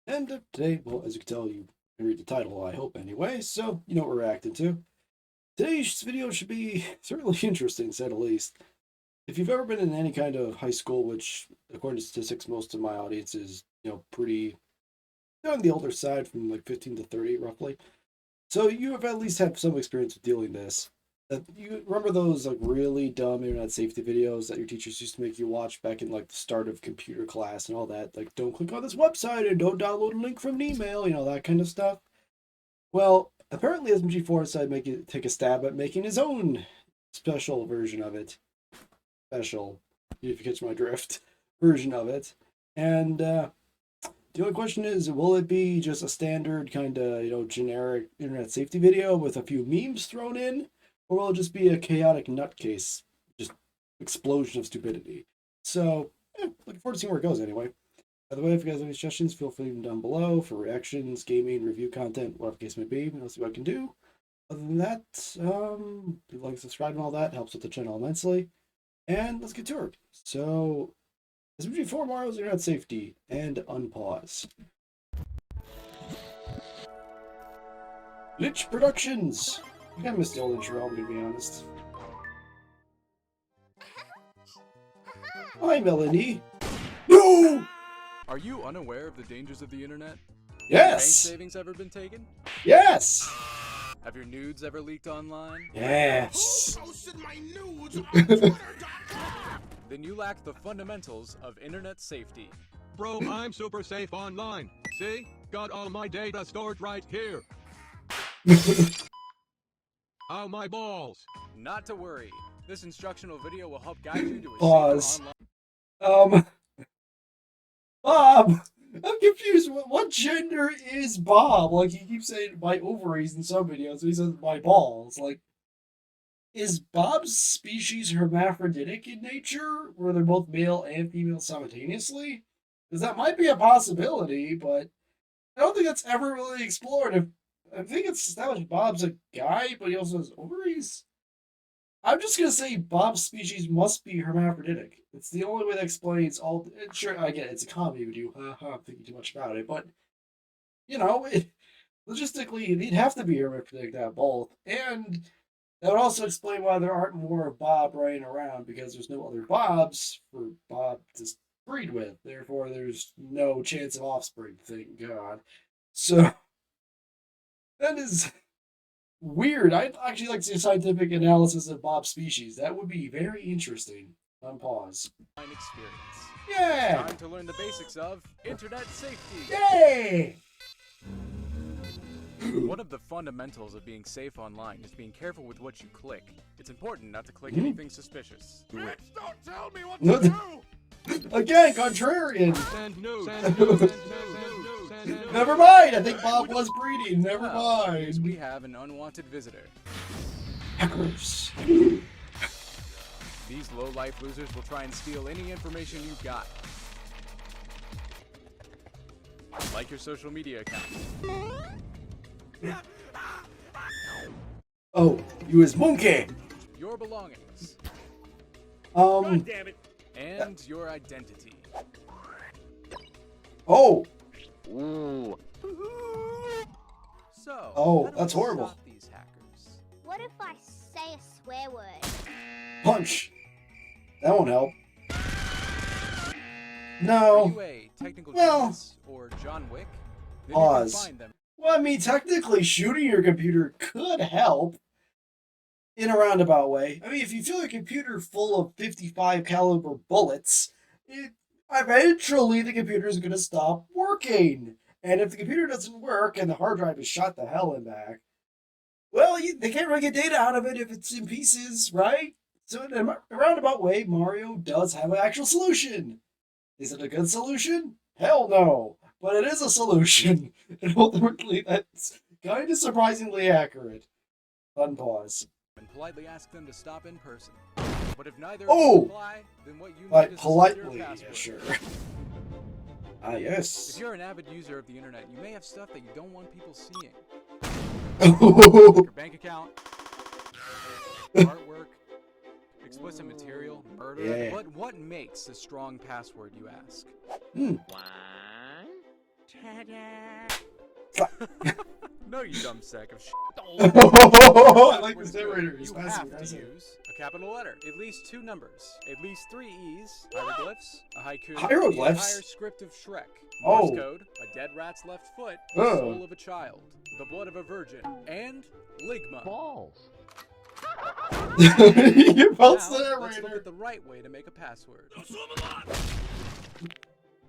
And today, well, as you can tell, you can read the title, I hope anyway, so you know what we're reacting to. Today's video should be certainly interesting, to say the least. If you've ever been in any kind of high school, which, according to statistics, most of my audience is, pretty on the older side, from like 15 to 30, roughly. So you have at least had some experience with dealing this. You remember those like really dumb internet safety videos that your teachers used to make you watch back in like the start of computer class and all that? Like, don't click on this website and don't download a link from an email, that kind of stuff. Well, apparently SMG4 decided to take a stab at making his own special version of it. Special, if you catch my drift, version of it. And the only question is, will it be just a standard kind of, generic internet safety video with a few memes thrown in? Or will it just be a chaotic nutcase, just explosion of stupidity? So, looking forward to seeing where it goes anyway. By the way, if you guys have any suggestions, feel free to leave them down below for reactions, gaming, review content, whatever the case may be. I'll see what I can do. Other than that, like, subscribe and all that helps with the channel immensely. And let's get to it. So, SMG4 Mario's Internet Safety and Unpause. Lich Productions! I kind of missed the old intro, I'm gonna be honest. Hi, Melanie! No! Are you unaware of the dangers of the internet? Yes! Have your bank savings ever been taken? Yes! Have your nudes ever leaked online? Yes! Who posted my nudes on Twitter.com? Then you lack the fundamentals of internet safety. Bro, I'm super safe online. See? Got all my data stored right here. Oh, my balls. Not to worry. This instructional video will help guide you to a Pause. safer online. Bob! I'm confused. What gender is Bob? Like, he keeps saying my ovaries in some videos, so he says my balls. Like, is Bob's species hermaphroditic in nature, where they're both male and female simultaneously? Because that might be a possibility, but I don't think that's ever really explored. I think it's established Bob's a guy, but he also has ovaries. I'm just gonna say Bob's species must be hermaphroditic. It's the only way that explains all. Sure, I get it, it's a comedy video. I'm thinking too much about it, but logistically, they'd have to be hermaphroditic to have both, and that would also explain why there aren't more Bob running around, because there's no other Bobs for Bob to breed with. Therefore, there's no chance of offspring. Thank God. So that is weird. I'd actually like to see a scientific analysis of Bob's species. That would be very interesting. Unpause. Experience. Yeah! Time to learn the basics of internet safety. Yay! One of the fundamentals of being safe online is being careful with what you click. It's important not to click anything suspicious. Bitch, don't tell me what to do! Again, contrarian. Send news. Send news. Send news. Never mind. I think Bob was breeding. Never Well, mind. we have an unwanted visitor. Hackers. These low-life losers will try and steal any information you've got. Like your social media account. Oh, you is monkey. Your belongings. Um. Damn it! And your identity. Oh. Ooh. So, Oh, how do that's we horrible. stop these hackers? What if I say a swear word? Punch. That won't help. Are No. you a technical Well. genius or John Wick? Then you can Pause. find them. Well, I mean, technically, shooting your computer could help in a roundabout way. I mean, if you fill your computer full of 55 caliber bullets, eventually the computer is going to stop working. And if the computer doesn't work and the hard drive is shot to hell and back, well, they can't really get data out of it if it's in pieces, right? So in a roundabout way, Mario does have an actual solution. Is it a good solution? Hell no. But it is a solution. And ultimately, that's kind of surprisingly accurate. Unpause. And politely ask them to stop in person. But if neither Oh! reply, then what you need Like, is a politely, secure yeah, password. sure. Ah, yes. If you're an avid user of the internet, you may have stuff that you don't want people seeing. Oh, Your bank account, artwork, explicit material, murder. Yeah. But what makes a strong password, you ask? Hmm. 1, No, you dumb sack of shit. I like this narrator. He's You passive have to aggressive. use a capital letter, at least 2 numbers, at least 3 E's, hieroglyphs, a haiku, Hieroglyphs? the entire script of Shrek, Oh. Morse code, a dead rat's left foot, the Oh. soul of a child, the blood of a virgin, and ligma. Balls. You felt Now, the let's look narrator. at the right way to make a password.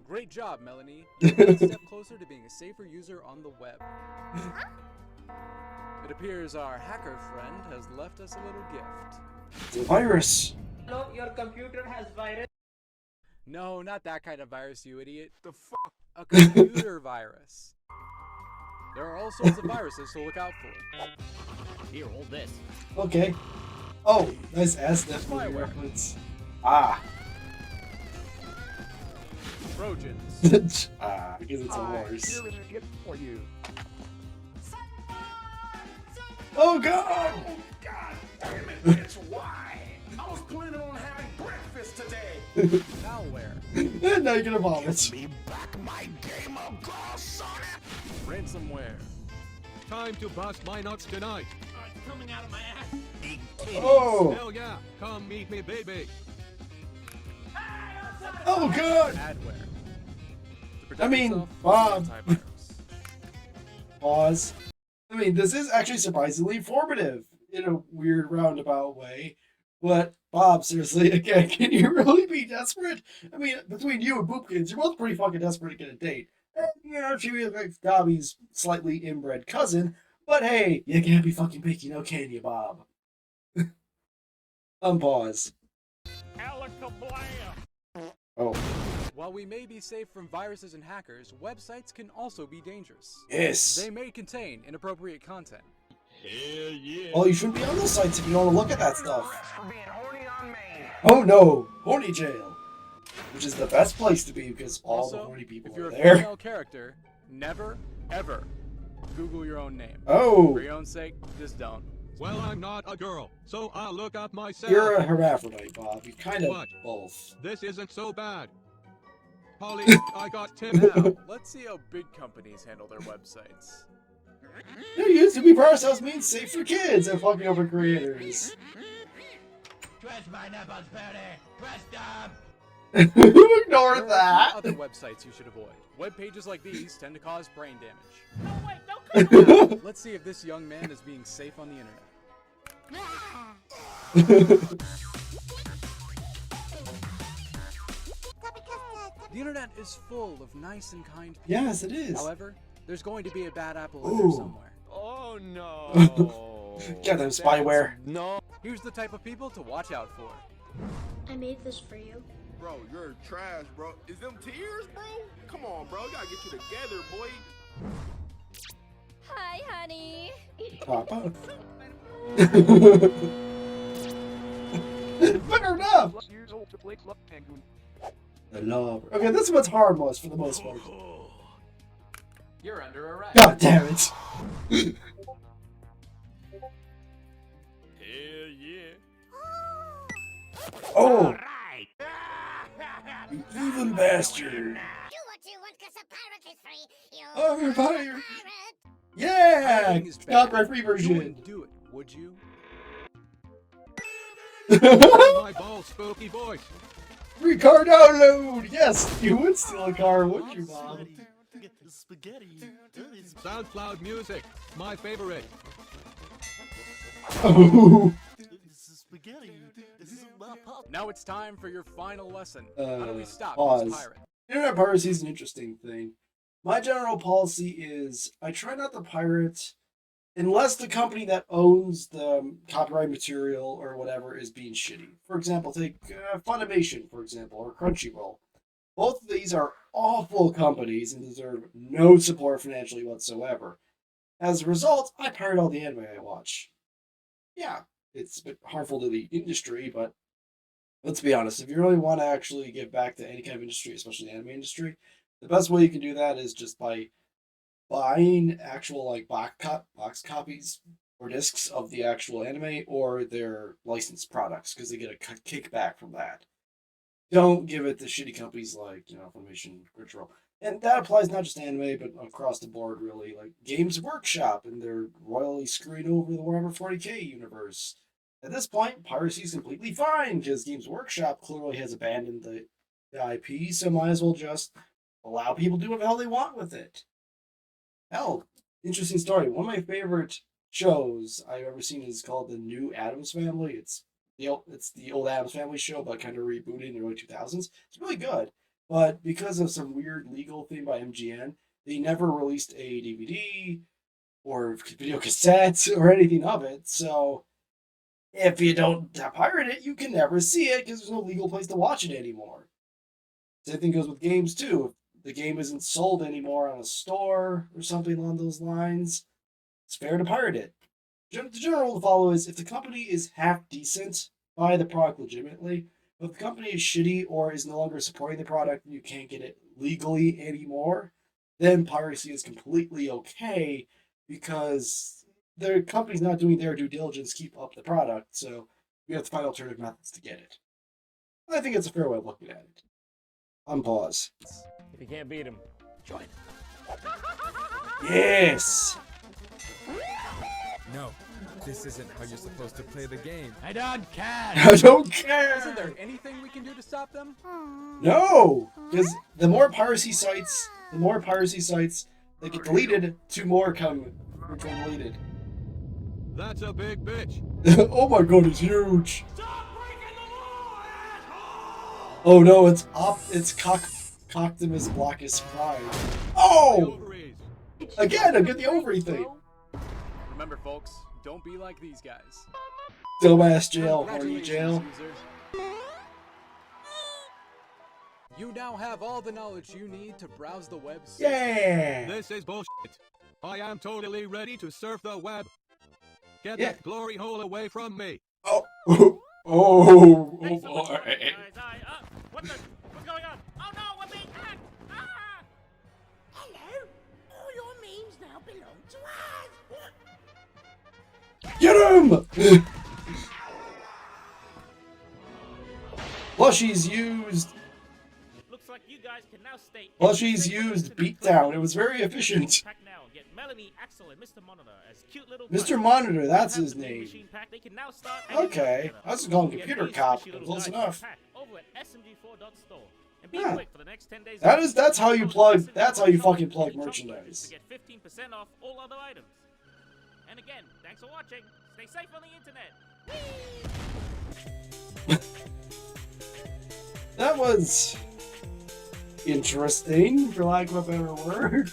Great job, Melanie. You're one step closer to being a safer user on the web. It appears our hacker friend has left us a little gift. It's a virus. Hello, your computer has virus. No, not that kind of virus, you idiot. The fuck? A computer virus. There are all sorts of viruses to look out for. Here, hold this. Okay. Oh, nice ass definitely Spyware. reference. Ah. Trojans. Because it's a horse. Here is a gift for you. Oh god! Oh, God damn it, it's why? I was planning on having breakfast today. Malware. Now you're gonna vomit. Me back my game of golf, Sonic. Ransomware. Time to bust my nuts tonight. It's coming out of my ass. Oh! Hell yeah, come meet me, baby. Oh god! Adware. To protect I mean, yourself, Bob. use antivirus. Pause. I mean, this is actually surprisingly informative in a weird roundabout way. But, Bob, seriously, again, can you really be desperate? I mean, between you and Boopkins, you're both pretty fucking desperate to get a date. And, you know, she was like Dobby's slightly inbred cousin, but hey, you can't be fucking picky, no can you, Bob? Unpause. Oh. While we may be safe from viruses and hackers, websites can also be dangerous. Yes. They may contain inappropriate content. Hell yeah. Well, you shouldn't be on those sites if you don't want to look at that stuff. For being horny on me. Oh no, horny jail, which is the best place to be because all the Also, horny people if you're are a there. female character, never, ever Google your own name. Oh, For your own sake, just don't. Well, I'm not a girl, so I'll look up myself. you're a hermaphrodite, Bob. You kind of What? both. This isn't so bad. Polly, I got tip. Now, let's see how big companies handle their websites. There used to be parcels means safe for kids and fucking over creators. Trust my nipples, Bertie. Trust them. Ignore There are a that. few other websites you should avoid. Web pages like these tend to cause brain damage. No, wait, don't come Let's see if this young man is being safe on the internet. The internet is full of nice and kind people. Yes, it is. However, there's going to be a bad apple in Ooh. there somewhere. Oh no. Goddamn spyware. No. Here's the type of people to watch out for. I made this for you. Bro, you're trash, bro. Is them tears, bro? Come on, bro. You gotta get you together, boy. Hi, honey. Papa. Fair enough. Years old to play Club Penguin. The love. Okay, this one's harmless for the most part. You're under arrest. God damn it. Hell yeah. Oh, you evil bastard. Do what you want because the pirate is free. You Oh, you're pirate. fired. Yeah, Pirating is bad. copyright free You version. wouldn't do it, would you? My ball spooky voice. Free car download. Yes, you would steal a car, wouldn't you, Mom? SoundCloud music. My favorite. Oh. Now it's time for your final lesson. How do we stop Pause. this pirate? Internet piracy is an interesting thing. My general policy is I try not to pirate unless the company that owns the copyright material or whatever is being shitty. For example, take Funimation, for example, or Crunchyroll. Both of these are awful companies and deserve no support financially whatsoever. As a result, I pirate all the anime I watch. Yeah, it's a bit harmful to the industry, but let's be honest, if you really want to actually give back to any kind of industry, especially the anime industry, the best way you can do that is just by buying actual like box copies or discs of the actual anime or their licensed products because they get a kickback from that. Don't give it to shitty companies like, Funimation, Crunchyroll. And that applies not just to anime, but across the board, really. Like Games Workshop and their royally screwing over the Warhammer 40k universe. At this point, piracy is completely fine because Games Workshop clearly has abandoned the IP, so might as well just allow people to do what the hell they want with it. Hell, interesting story. One of my favorite shows I've ever seen is called The New Addams Family. It's the old Addams Family show, but kind of rebooted in the early 2000s. It's really good, but because of some weird legal thing by MGN, they never released a DVD or video cassette or anything of it. So if you don't pirate it, you can never see it because there's no legal place to watch it anymore. Same thing goes with games too. If the game isn't sold anymore on a store or something along those lines, it's fair to pirate it. The general rule to follow is if the company is half decent, buy the product legitimately. But if the company is shitty or is no longer supporting the product and you can't get it legally anymore, then piracy is completely okay because the company's not doing their due diligence to keep up the product, so we have to find alternative methods to get it. I think it's a fair way of looking at it. Unpause. If you can't beat him, join. Yes! No, this isn't how you're supposed to play the game. I don't care. I don't care! Isn't there anything we can do to stop them? No! Because the more piracy sites that get deleted, two more become deleted. That's a big bitch. Oh my god, it's huge! Oh no, it's Coctimus Blockus Prime. Oh! Ovaries. Again, I get the ovary thing. Remember, folks, don't be like these guys. Dumbass jail, horny jail. User. You now have all the knowledge you need to browse the web. Yeah! This is bullshit. I am totally ready to surf the web. Get Yeah. that glory hole away from me. Oh, oh boy. What's going on? Oh no, we're being hacked! Ah! Hello? All your memes now belong to us! Get him! Plushies used. Looks like you guys can now stay. Plushies used beatdown. It was very efficient. Pack now and get Melanie, Axel, and Mr. Monitor as cute little Mr. guys. Monitor, that's Have his the Mean name. Machine Pack, they can now start hanging out Okay, together. I was gonna call him Get Computer these Cop, squishy but little close guys enough. to pack Over at SMG4.store. And be Yeah. quick for the next 10 days. That's how you plug, SMG4 that's how you shop fucking plug and shop merchandise. To get 15% off all other items. And again, thanks for watching. Stay safe on the internet. That was interesting, for lack of a better word.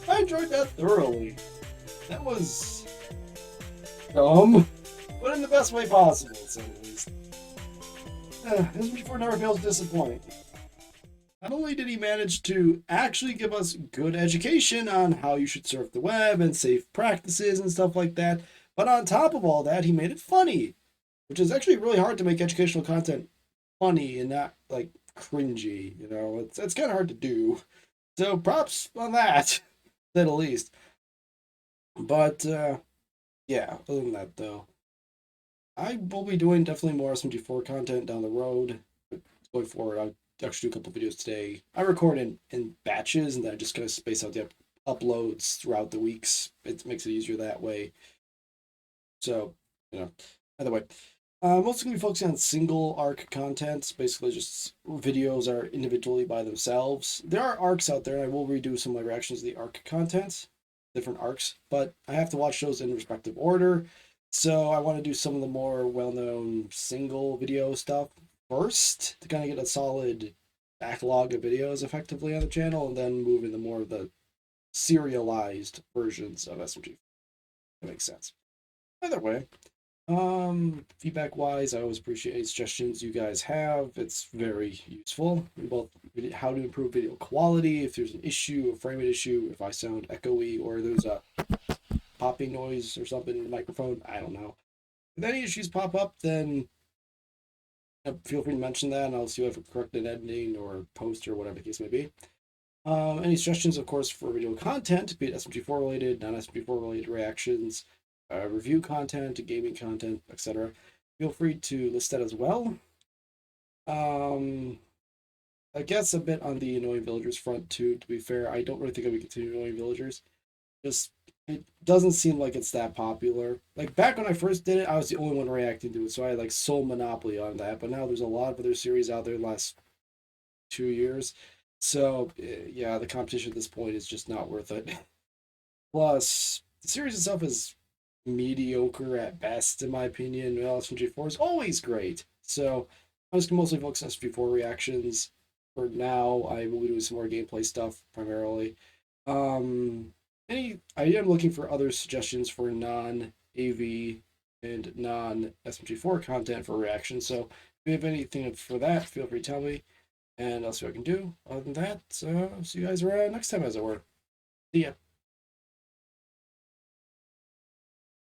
I enjoyed that thoroughly. That was dumb, but in the best way possible, to say the least. SMG4 never fails to disappoint. Not only did he manage to actually give us good education on how you should surf the web and safe practices and stuff like that, but on top of all that, he made it funny, which is actually really hard to make educational content funny and not like cringy. You know, it's kind of hard to do. So props on that, to say the least. But yeah, other than that though, I will be doing definitely more SMG4 content down the road. Going forward, I'll actually do a couple videos today. I record in batches and then I just kind of space out the uploads throughout the weeks. It makes it easier that way. So, you know, either way. I'm also going to be focusing on single arc content. Basically, just videos are individually by themselves. There are arcs out there, and I will redo some of my reactions to the arc content, different arcs, but I have to watch those in respective order. So I want to do some of the more well-known single video stuff first to kind of get a solid backlog of videos effectively on the channel, and then move into more of the serialized versions of SMG. That makes sense. Either way. Feedback wise, I always appreciate any suggestions you guys have. It's very useful in both how to improve video quality, if there's an issue, a frame rate issue, if I sound echoey or there's a popping noise or something in the microphone. I don't know. If any issues pop up, then feel free to mention that and I'll see if I've corrected editing or post or whatever the case may be. Any suggestions, of course, for video content, be it SMG4 related, non-SMG4 related reactions, review content, gaming content, etc. Feel free to list that as well. I guess a bit on the annoying villagers front too. To be fair, I don't really think I would continue annoying villagers. Just it doesn't seem like it's that popular. Like back when I first did it, I was the only one reacting to it, so I had like sole monopoly on that. But now there's a lot of other series out there in the last 2 years. So yeah, the competition at this point is just not worth it. Plus, the series itself is mediocre at best, in my opinion. Well, SMG4 is always great. So I'm just mostly focus on SMG4 reactions. For now, I will be doing some more gameplay stuff primarily. I am looking for other suggestions for non-AV and non-SMG4 content for reaction. So if you have anything for that, feel free to tell me, and I'll see what I can do. Other than that, see you guys around next time, as it were. See ya.